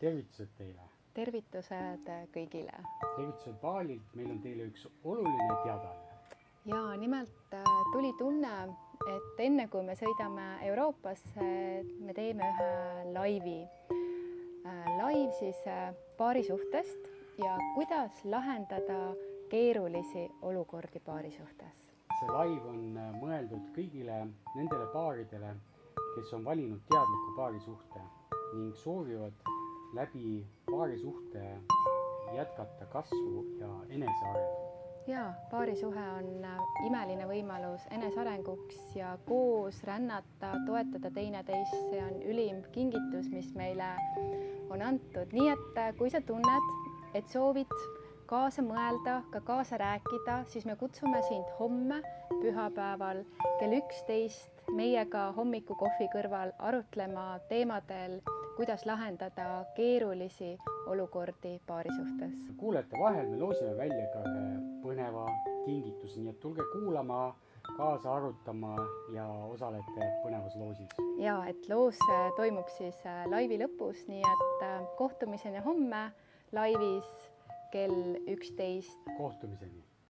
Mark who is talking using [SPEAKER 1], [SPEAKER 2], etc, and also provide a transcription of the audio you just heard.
[SPEAKER 1] tervitused teile.
[SPEAKER 2] Tervitused kõigile.
[SPEAKER 1] Tervitused Baalilt, meil on teile üks oluline teadaanne.
[SPEAKER 2] Ja nimelt tuli tunne, et enne kui me sõidame Euroopasse, me teeme ühe laivi. Laiv siis paarisuhtest ja kuidas lahendada keerulisi olukordi paarisuhtes.
[SPEAKER 1] See laiv on mõeldud kõigile nendele paaridele, kes on valinud teadliku paarisuhte ning soovivad läbi paarisuhte jätkata kasvu ja enesearengu.
[SPEAKER 2] Ja paarisuhe on imeline võimalus enesearenguks ja koos rännata, toetada teineteist, see on ülim kingitus, mis meile on antud. Nii et kui sa tunned, et soovid kaasa mõelda, ka kaasa rääkida, siis me kutsume sind homme pühapäeval kell 11 meiega hommikukohvi kõrval arutlema teemadel, kuidas lahendada keerulisi olukordi paarisuhtes.
[SPEAKER 1] Kuulete vahel me loosime välja ka põneva kingituse, nii et tulge kuulama, kaasa arutama ja osalete põnevas loosis.
[SPEAKER 2] Ja, et loos toimub siis laivi lõpus, nii et kohtumiseni homme laivis kell 11.
[SPEAKER 1] Kohtumiseni!